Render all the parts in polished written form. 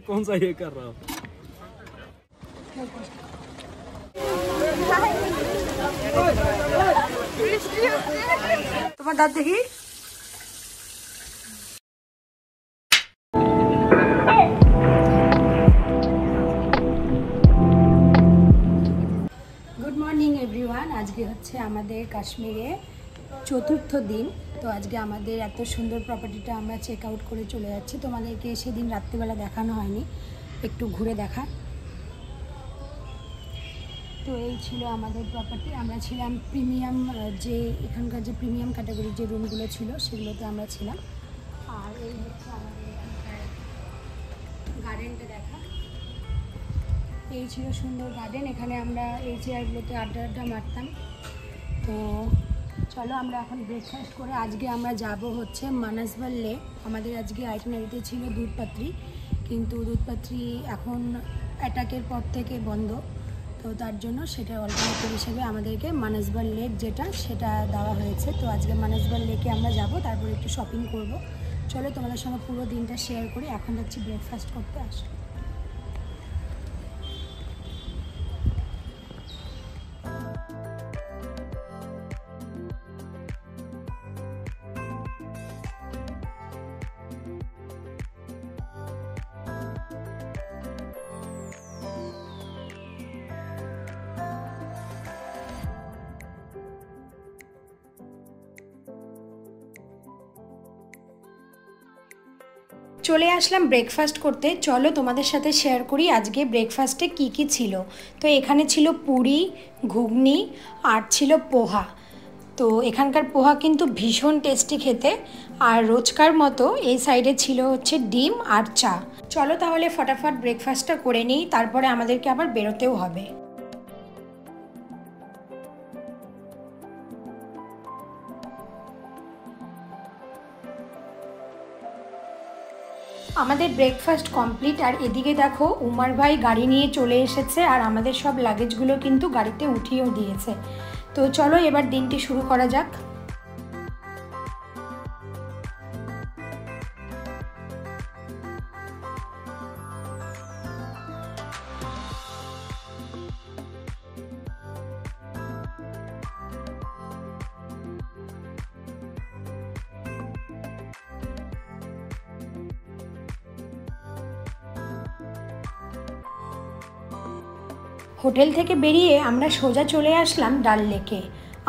कौन सा ये कर रहा हो? তোমার দাঁত দেখি। Good morning everyone. আজকে হচ্ছে আমাদের কাশ্মীরে চতুর্থ দিন। তো আজকে আমাদের এত সুন্দর প্রপার্টিটা আমরা চেক আউট করে চলে যাচ্ছি। তোমাদেরকে সেদিন রাত্রিবেলা দেখানো হয়নি, একটু ঘুরে দেখা। তো এই ছিল আমাদের প্রপার্টি। আমরা ছিলাম প্রিমিয়াম, যে এখানকার যে প্রিমিয়াম ক্যাটাগরির যে রুমগুলো ছিল সেগুলোতে আমরা ছিলাম। আর এই হচ্ছে আমাদের এখানকার গার্ডেনটা দেখা। এই ছিল সুন্দর গার্ডেন, এখানে আমরা এই চেয়ারগুলোতে আড্ডা মারতাম। তো চলো আমরা এখন ব্রেকফাস্ট করে আজকে আমরা যাব হচ্ছে মানসবল লেক। আমাদের আজকে আইটিনারিতে ছিল দুধপাত্রি, কিন্তু দুধপাত্রি এখন অ্যাটাকের পর থেকে বন্ধ। তো তার জন্য সেটা অল্টারনেটিভ হিসেবে আমাদেরকে মানসবল লেক যেটা সেটা দেওয়া হয়েছে। তো আজকে মানসবল লেকে আমরা যাব, তারপরে একটু শপিং করব। চলো তোমাদের সঙ্গে পুরো দিনটা শেয়ার করি। এখন যাচ্ছি ব্রেকফাস্ট করতে। আসো। চলে আসলাম ব্রেকফাস্ট করতে। চলো তোমাদের সাথে শেয়ার করি আজকে ব্রেকফাস্টে কি কি ছিল। তো এখানে ছিল পুরি, ঘুগনি আর ছিল পোহা। তো এখানকার পোহা কিন্তু ভীষণ টেস্টি খেতে। আর রোজকার মতো এই সাইডে ছিল হচ্ছে ডিম আর চা। চলো তাহলে ফটাফট ব্রেকফাস্টটা করে নিই, তারপরে আমাদেরকে আবার বেরোতেও হবে। আমাদের ব্রেকফাস্ট কমপ্লিট। আর এদিকে দেখো উমার ভাই গাড়ি নিয়ে চলে এসেছে, আর আমাদের সব লাগেজগুলো কিন্তু গাড়িতে উঠিয়েও দিয়েছে। তো চলো এবার দিনটি শুরু করা যাক। হোটেল থেকে বেরিয়ে আমরা সোজা চলে আসলাম ডাল লেকে।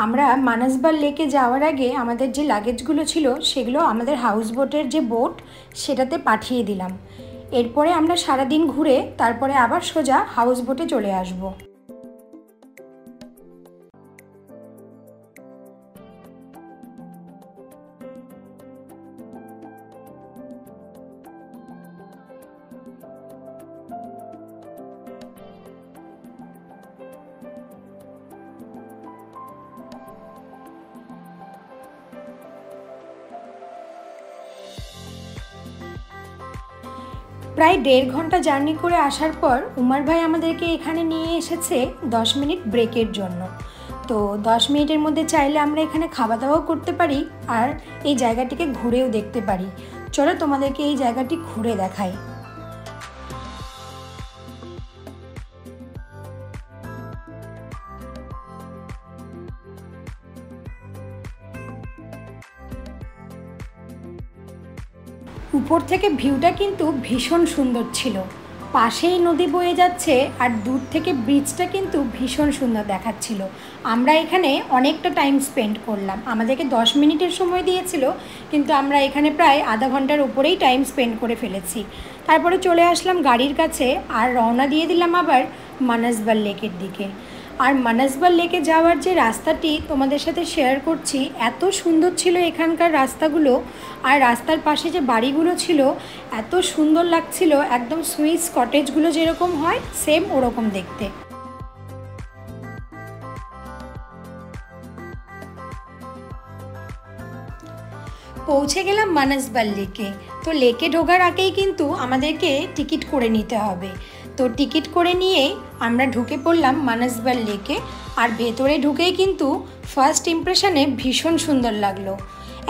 আমরা মানসবল লেকে যাওয়ার আগে আমাদের যে লাগেজগুলো ছিল সেগুলো আমাদের হাউস বোটের যে বোট সেটাতে পাঠিয়ে দিলাম। এরপরে আমরা সারাদিন ঘুরে তারপরে আবার সোজা হাউস বোটে চলে আসবো। প্রায় 1.5 ঘন্টা জার্নি করে আসার পর উমার ভাই আমাদেরকে এখানে নিয়ে এসেছে 10 মিনিট ব্রেকের জন্য। তো 10 মিনিটের মধ্যে চাইলে আমরা এখানে খাওয়া দাওয়াও করতে পারি আর এই জায়গাটিকে ঘুরেও দেখতে পারি। চলো তোমাদেরকে এই জায়গাটি ঘুরে দেখাই। উপর থেকে ভিউটা কিন্তু ভীষণ সুন্দর ছিল। পাশেই নদী বয়ে যাচ্ছে আর দূর থেকে ব্রিজটা কিন্তু ভীষণ সুন্দর দেখাচ্ছিল। আমরা এখানে অনেকটা টাইম স্পেন্ড করলাম। আমাদেরকে 10 মিনিটের সময় দিয়েছিল, কিন্তু আমরা এখানে প্রায় আধা ঘন্টার উপরেই টাইম স্পেন্ড করে ফেলেছি। তারপরে চলে আসলাম গাড়ির কাছে আর রওনা দিয়ে দিলাম আবার মানসবল লেকের দিকে। আর মানসবল লেকে যাওয়ার যে রাস্তাটি তোমাদের সাথে শেয়ার করছি, এত সুন্দর ছিল এখানকার রাস্তাগুলো। আর রাস্তার পাশে যে বাড়িগুলো ছিল এত সুন্দর লাগছিল, একদম সুইস কটেজগুলো যেরকম হয় সেম ওরকম দেখতে। পৌঁছে গেলাম মানসবল লেকে। তো লেকে ঢোকার আগেই কিন্তু আমাদেরকে টিকিট করে নিতে হবে। তো টিকিট করে নিয়েই আমরা ঢুকে পড়লাম মানসবল লেকে। আর ভেতরে ঢুকেই কিন্তু ফার্স্ট ইমপ্রেশনে ভীষণ সুন্দর লাগলো।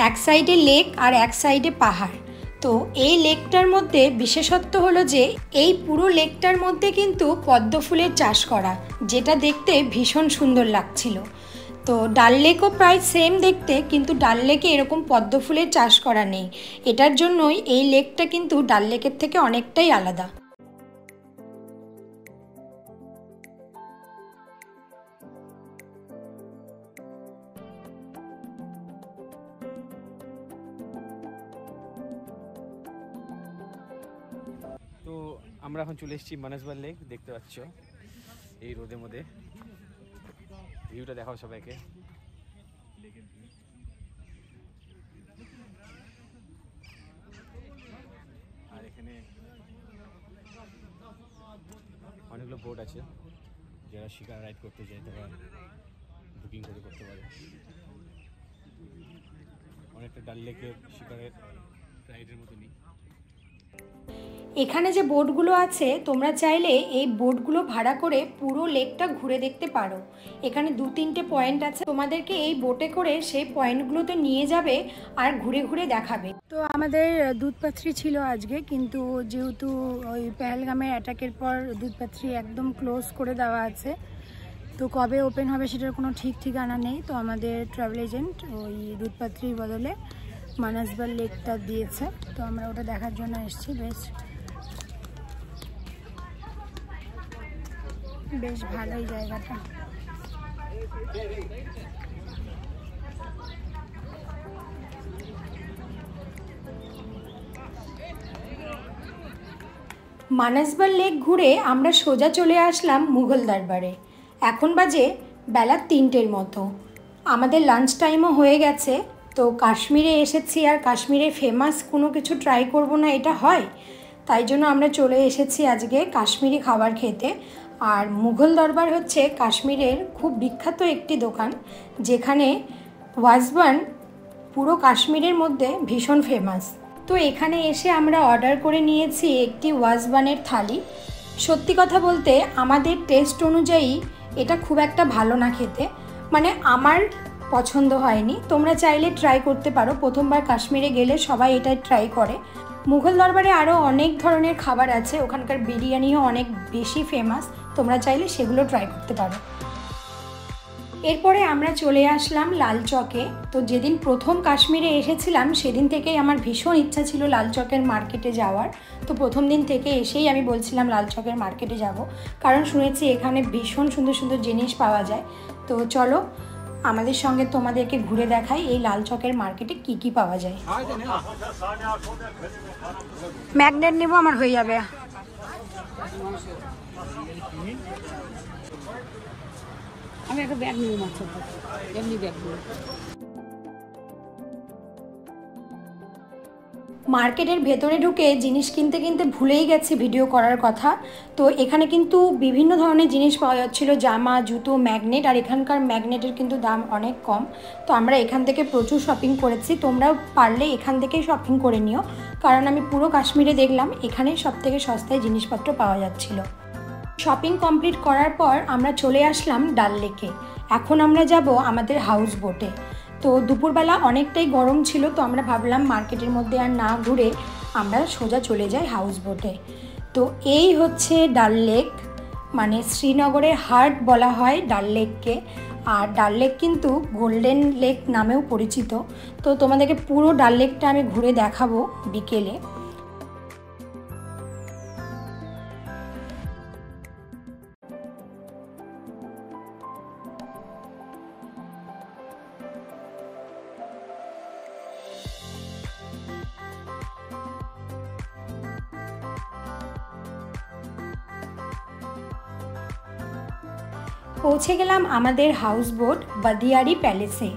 এক সাইডে লেক আর এক সাইডে পাহাড়। তো এই লেকটার মধ্যে বিশেষত্ব হলো যে এই পুরো লেকটার মধ্যে কিন্তু পদ্ম ফুলের চাষ করা, যেটা দেখতে ভীষণ সুন্দর লাগছিল। তো ডাল লেকও প্রায় সেম দেখতে, কিন্তু ডাল লেকে এরকম পদ্ম ফুলের চাষ করা নেই। এটার জন্যই এই লেকটা কিন্তু ডাল লেকের থেকে অনেকটাই আলাদা। তো আমরা এখন চলে এসেছি মানসবাল লেক, দেখতে পাচ্ছ এই রোদের মধ্যে। ভিউটা দেখাও সবাইকে। আর এখানে অনেকগুলো বোট আছে, যারা শিকার রাইড করতে যায় তারা বুকিং করে করতে পারে। অনেকটা ডাল লেকের শিকারের রাইডের মতনই। এখানে যে বোটগুলো আছে তোমরা চাইলে এই বোটগুলো ভাড়া করে পুরো লেকটা ঘুরে দেখতে পারো। এখানে 2-3টে পয়েন্ট আছে, তোমাদেরকে এই বোটে করে সেই পয়েন্টগুলোতে নিয়ে যাবে আর ঘুরে ঘুরে দেখাবে। তো আমাদের দুধপাত্রি ছিল আজকে, কিন্তু যেহেতু ওই পেহেলগামের অ্যাটাকের পর দুধপাত্রি একদম ক্লোজ করে দেওয়া আছে, তো কবে ওপেন হবে সেটার কোনো ঠিক ঠিকানা নেই। তো আমাদের ট্রাভেল এজেন্ট ওই দুধপাত্রির বদলে মানসবাল লেকটা দিয়েছে, তো আমরা ওটা দেখার জন্য এসেছি। বেশ ভালোই জায়গাটা। মানসবাল লেক ঘুরে আমরা সোজা চলে আসলাম মুঘল দরবারে। এখন বাজে বেলা 3টের মতো। আমাদের লাঞ্চ টাইমও হয়ে গেছে। তো কাশ্মীরে এসেছি আর কাশ্মীরে ফেমাস কোনো কিছু ট্রাই করব না, এটা হয়? তাই জন্য আমরা চলে এসেছি আজকে কাশ্মীরি খাবার খেতে। আর মুঘল দরবার হচ্ছে কাশ্মীরের খুব বিখ্যাত একটি দোকান, যেখানে ওয়াজবান পুরো কাশ্মীরের মধ্যে ভীষণ ফেমাস। তো এখানে এসে আমরা অর্ডার করে নিয়েছি একটি ওয়াজবানের থালি। সত্যি কথা বলতে আমাদের টেস্ট অনুযায়ী এটা খুব একটা ভালো না খেতে, মানে আমার পছন্দ হয়নি। তোমরা চাইলে ট্রাই করতে পারো, প্রথমবার কাশ্মীরে গেলে সবাই এটাই ট্রাই করে। মুঘল দরবারে আরও অনেক ধরনের খাবার আছে, ওখানকার বিরিয়ানিও অনেক বেশি ফেমাস, তোমরা চাইলে সেগুলো ট্রাই করতে পারো। এরপরে আমরা চলে আসলাম লাল চকে। তো যেদিন প্রথম কাশ্মীরে এসেছিলাম সেদিন থেকেই আমার ভীষণ ইচ্ছা ছিল লাল চকের মার্কেটে যাওয়ার। তো প্রথম দিন থেকে এসেই আমি বলছিলাম লাল চকের মার্কেটে যাব, কারণ শুনেছি এখানে ভীষণ সুন্দর সুন্দর জিনিস পাওয়া যায়। তো চলো আমাদের সঙ্গে তোমাদেরকে ঘুরে দেখাই এই লাল চকের মার্কেটে কি কি পাওয়া যায়। ম্যাগনেট নেব, আমার হয়ে যাবে। আমি একটা ব্যাগ নিব, মাছ এমনি ব্যাগ নিব। মার্কেটের ভেতরে ঢুকে জিনিস কিনতে কিনতে ভুলেই গেছি ভিডিও করার কথা। তো এখানে কিন্তু বিভিন্ন ধরনের জিনিস পাওয়া যাচ্ছিল, জামা, জুতো, ম্যাগনেট। আর এখানকার ম্যাগনেটের কিন্তু দাম অনেক কম। তো আমরা এখান থেকে প্রচুর শপিং করেছি, তোমরাও পারলে এখান থেকেই শপিং করে নিও, কারণ আমি পুরো কাশ্মীরে দেখলাম এখানেই সবথেকে সস্তায় জিনিসপত্র পাওয়া যাচ্ছিল। শপিং কমপ্লিট করার পর আমরা চলে আসলাম ডাল লেকে। এখন আমরা যাব আমাদের হাউস বোটে। তো দুপুরবেলা অনেকটাই গরম ছিল, তো আমরা ভাবলাম মার্কেটের মধ্যে আর না ঘুরে আমরা সোজা চলে যাই হাউস বোটে। তো এই হচ্ছে ডাল লেক, মানে শ্রীনগরের হার্ট বলা হয় ডাল লেককে। আর ডাল লেক কিন্তু গোল্ডেন লেক নামেও পরিচিত। তো তোমাদেরকে পুরো ডাল লেকটা আমি ঘুরে দেখাবো বিকেলে। পৌঁছে গেলাম আমাদের হাউস বোট বাদিয়ারি প্যালেসে।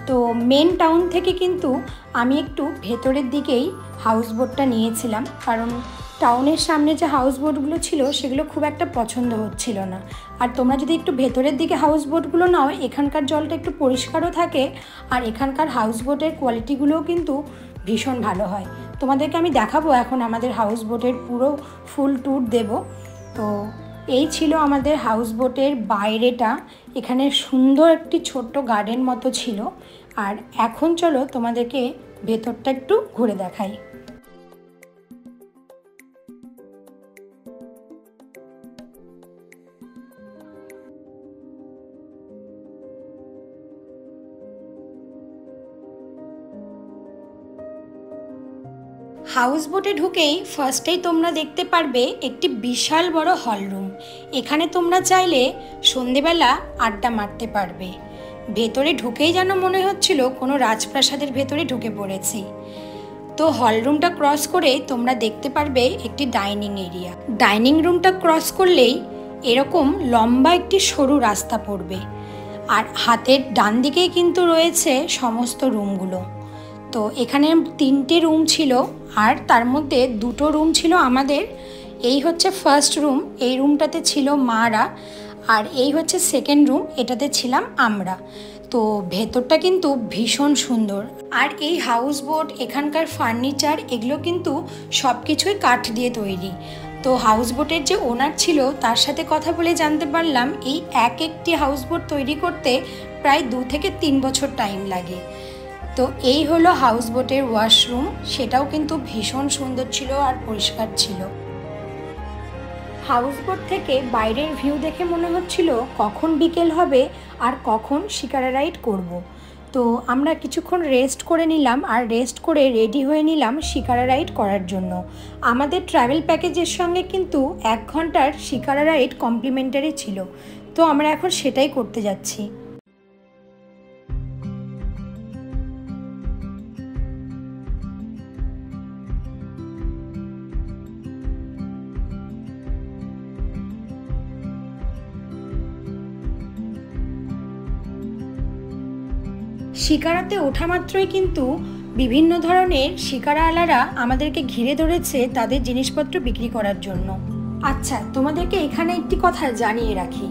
তো মেন টাউন থেকে কিন্তু আমি একটু ভেতরের দিকেই হাউস বোটটা নিয়েছিলাম, কারণ টাউনের সামনে যে হাউস বোটগুলো ছিল সেগুলো খুব একটা পছন্দ হচ্ছিল না। আর তোমরা যদি একটু ভেতরের দিকে হাউস বোটগুলো নাও, এখানকার জলটা একটু পরিষ্কারও থাকে, আর এখানকার হাউস বোটের কোয়ালিটিগুলোও কিন্তু ভীষণ ভালো হয়। তোমাদেরকে আমি দেখাবো এখন আমাদের হাউস বোটের পুরো ফুল ট্যুর দেব। তো এই ছিল আমাদের হাউস বোটের বাইরেটা। এখানে সুন্দর একটি ছোট্ট গার্ডেন মতো ছিল। আর এখন চলো তোমাদেরকে ভেতরটা একটু ঘুরে দেখাই। হাউস বোটে ঢুকেই ফার্স্টেই তোমরা দেখতে পারবে একটি বিশাল বড় হল রুম। এখানে তোমরা চাইলে সন্ধেবেলা আড্ডা মারতে পারবে। ভেতরে ঢুকেই যেন মনে হচ্ছিল কোনো রাজপ্রাসাদের ভেতরে ঢুকে পড়েছি। তো হল রুমটা ক্রস করে তোমরা দেখতে পারবে একটি ডাইনিং এরিয়া। ডাইনিং রুমটা ক্রস করলেই এরকম লম্বা একটি সরু রাস্তা পড়বে, আর হাতের ডান দিকেই কিন্তু রয়েছে সমস্ত রুমগুলো। তো এখানে 3টে রুম ছিল, আর তার মধ্যে 2টো রুম ছিল আমাদের। এই হচ্ছে ফার্স্ট রুম, এই রুমটাতে ছিল মারা, আর এই হচ্ছে সেকেন্ড রুম, এটাতে ছিলাম আমরা। তো ভেতরটা কিন্তু ভীষণ সুন্দর। আর এই হাউস বোট, এখানকার ফার্নিচার, এগুলো কিন্তু সব কিছুই কাঠ দিয়ে তৈরি। তো হাউস বোটের যে ওনার ছিল তার সাথে কথা বলে জানতে পারলাম এই একটি হাউস বোট তৈরি করতে প্রায় 2 থেকে 3 বছর টাইম লাগে। তো এই হলো হাউস বোটের ওয়াশরুম, সেটাও কিন্তু ভীষণ সুন্দর ছিল আর পরিষ্কার ছিল। হাউস বোট থেকে বাইরের ভিউ দেখে মনে হচ্ছিল কখন বিকেল হবে আর কখন শিকারা রাইড করব। তো আমরা কিছুক্ষণ রেস্ট করে নিলাম, আর রেস্ট করে রেডি হয়ে নিলাম শিকারা রাইড করার জন্য। আমাদের ট্রাভেল প্যাকেজের সঙ্গে কিন্তু 1 ঘন্টার শিকারা রাইড কমপ্লিমেন্টারি ছিল। তো আমরা এখন সেটাই করতে যাচ্ছি। শিকারাতে ওঠা মাত্রই কিন্তু বিভিন্ন ধরনের শিকারাওয়ালারা আমাদেরকে ঘিরে ধরেছে তাদের জিনিসপত্র বিক্রি করার জন্য। আচ্ছা, তোমাদেরকে এখানে একটি কথা জানিয়ে রাখি,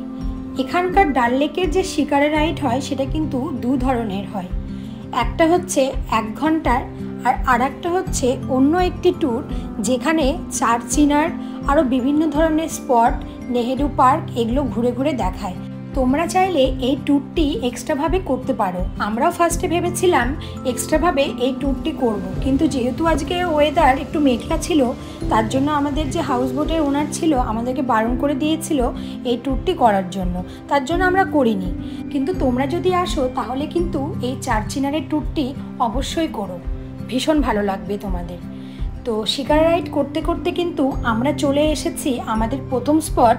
এখানকার ডাল লেকের যে শিকারা রাইড হয় সেটা কিন্তু 2 ধরনের হয়। একটা হচ্ছে 1 ঘন্টার, আর আরেকটা হচ্ছে অন্য একটি ট্যুর যেখানে চারচিনার আরও বিভিন্ন ধরনের স্পট, নেহেরু পার্ক, এগুলো ঘুরে ঘুরে দেখায়। তোমরা চাইলে এই ট্যুরটি এক্সট্রাভাবে করতে পারো। আমরাও ফার্স্টে ভেবেছিলাম এক্সট্রাভাবে এই ট্যুরটি করব, কিন্তু যেহেতু আজকে ওয়েদার একটু মেঘলা ছিল তার জন্য আমাদের যে হাউস বোটের ওনার ছিল আমাদেরকে বারণ করে দিয়েছিল এই ট্যুরটি করার জন্য, তার জন্য আমরা করিনি। কিন্তু তোমরা যদি আসো তাহলে কিন্তু এই চারচিনারের ট্যুরটি অবশ্যই করো, ভীষণ ভালো লাগবে তোমাদের। তো শিকারা রাইড করতে করতে কিন্তু আমরা চলে এসেছি আমাদের প্রথম স্পট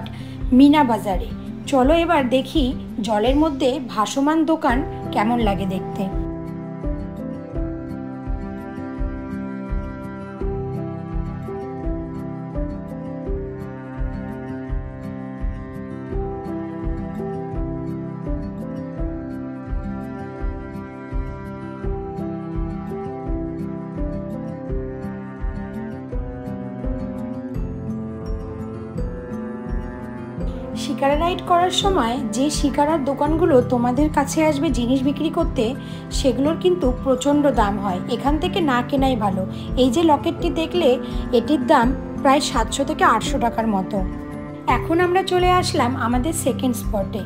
মিনা বাজারে। চলো এবার দেখি জলের মধ্যে ভাসমান দোকান কেমন লাগে দেখতে। শিকারা রাইড করার সময় যে শিকারার দোকানগুলো তোমাদের কাছে আসবে জিনিস বিক্রি করতে, সেগুলোর কিন্তু প্রচণ্ড দাম হয়, এখান থেকে না কেনাই ভালো। এই যে লকেটটি দেখলে, এটির দাম প্রায় 700 থেকে 800 টাকার মতো। এখন আমরা চলে আসলাম আমাদের সেকেন্ড স্পটে।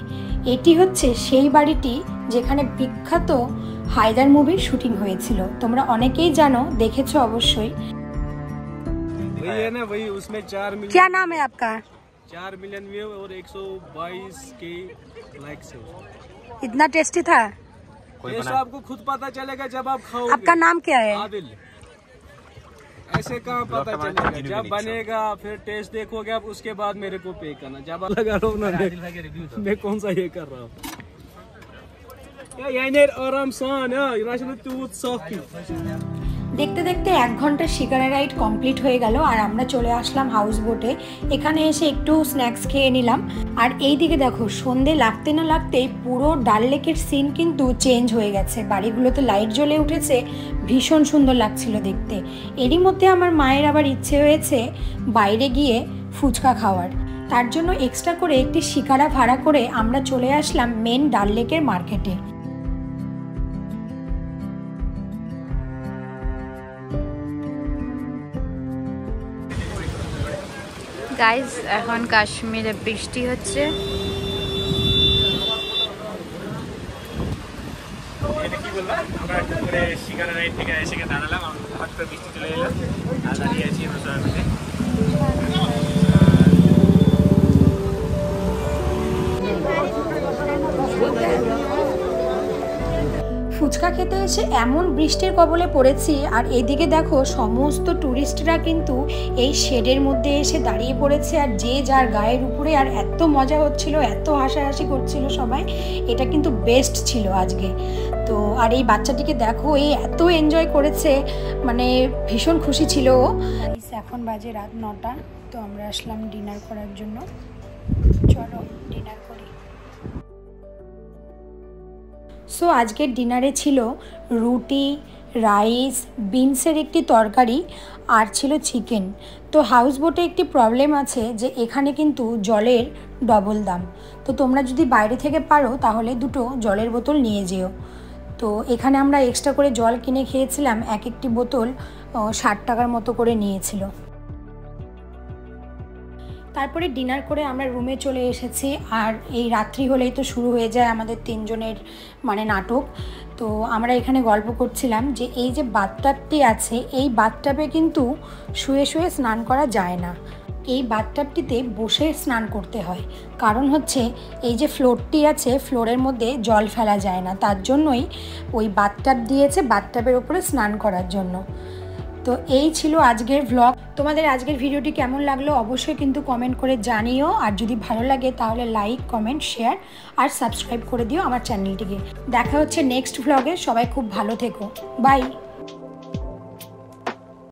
এটি হচ্ছে সেই বাড়িটি যেখানে বিখ্যাত হায়দার মুভির শুটিং হয়েছিল। তোমরা অনেকেই জানো, দেখেছো অবশ্যই। क्या नाम है आपका? 4 मिलियन व्यू और 122K लाइक्स है। इतना टेस्टी था? ये तो आपको खुद पता चलेगा जब आप खाओगे। आपका नाम क्या है? आदिल। ऐसे कहाँ पता चलेगा, जब बनेगा फिर टेस्ट देखोगे आप, उसके बाद मेरे को पे करना। जब लगा रहा हूँ ना, मैं कौन सा ये कर रहा हूँ आराम सान। দেখতে দেখতে 1 ঘন্টার শিকারা রাইড কমপ্লিট হয়ে গেল, আর আমরা চলে আসলাম হাউস বোটে। এখানে এসে একটু স্ন্যাক্স খেয়ে নিলাম। আর এই দিকে দেখো, সন্ধে লাগতে না লাগতেই পুরো ডাল লেকের সিন কিন্তু চেঞ্জ হয়ে গেছে। বাড়িগুলোতে লাইট জ্বলে উঠেছে, ভীষণ সুন্দর লাগছিল দেখতে। এরই মধ্যে আমার মায়ের আবার ইচ্ছে হয়েছে বাইরে গিয়ে ফুচকা খাওয়ার, তার জন্য এক্সট্রা করে একটি শিকারা ভাড়া করে আমরা চলে আসলাম মেন ডাল লেকের মার্কেটে। গাইজ, এখন কাশ্মীরে বৃষ্টি হচ্ছে। শিকারা রাইড থেকে এসে দাঁড়ালাম, হঠাৎ করে বৃষ্টি চলে এলাম, আর দাঁড়িয়ে আছি আমরা সবাই মিলে। ফুচকা খেতে এসে এমন বৃষ্টির কবলে পড়েছি, আর এইদিকে দেখো সমস্ত ট্যুরিস্টরা কিন্তু এই শেডের মধ্যে এসে দাঁড়িয়ে পড়েছে, আর যে যার গায়ের উপরে, আর এত মজা হচ্ছিল, এত হাসাহাসি করছিল সবাই। এটা কিন্তু বেস্ট ছিল আজকে। তো আর এই বাচ্চাটিকে দেখো, এই এত এনজয় করেছে, মানে ভীষণ খুশি ছিল ও। এখন বাজে রাত 9টা, তো আমরা আসলাম ডিনার করার জন্য। চলো ডিনার করি। সো আজকের ডিনারে ছিল রুটি, রাইস, বিনসের একটি তরকারি, আর ছিল চিকেন। তো হাউস বোটে একটি প্রবলেম আছে যে এখানে কিন্তু জলের ডবল দাম। তো তোমরা যদি বাইরে থেকে পারো তাহলে দুটো জলের বোতল নিয়ে যেও। তো এখানে আমরা এক্সট্রা করে জল কিনে খেয়েছিলাম, এক একটি বোতল 60 টাকার মতো করে নিয়েছিল। তারপরে ডিনার করে আমরা রুমে চলে এসেছি, আর এই রাত্রি হলেই তো শুরু হয়ে যায় আমাদের 3 জনের মানে নাটক। তো আমরা এখানে গল্প করছিলাম যে এই যে বাথটাবটি আছে, এই বাথটাবে কিন্তু শুয়ে শুয়ে স্নান করা যায় না, এই বাথটাবটিতে বসে স্নান করতে হয়। কারণ হচ্ছে এই যে ফ্লোরটি আছে, ফ্লোরের মধ্যে জল ফেলা যায় না, তার জন্যই ওই বাথটাব দিয়েছে বাথটাবের ওপরে স্নান করার জন্য। তো এই ছিল আজকের ভ্লগ। তোমাদের আজকের ভিডিওটি কেমন লাগলো অবশ্যই কিন্তু কমেন্ট করে জানিও, আর যদি ভালো লাগে তাহলে লাইক, কমেন্ট, শেয়ার আর সাবস্ক্রাইব করে দিও আমার চ্যানেলটিকে। দেখা হচ্ছে নেক্সট ভ্লগে। সবাই খুব ভালো থেকো, বাই।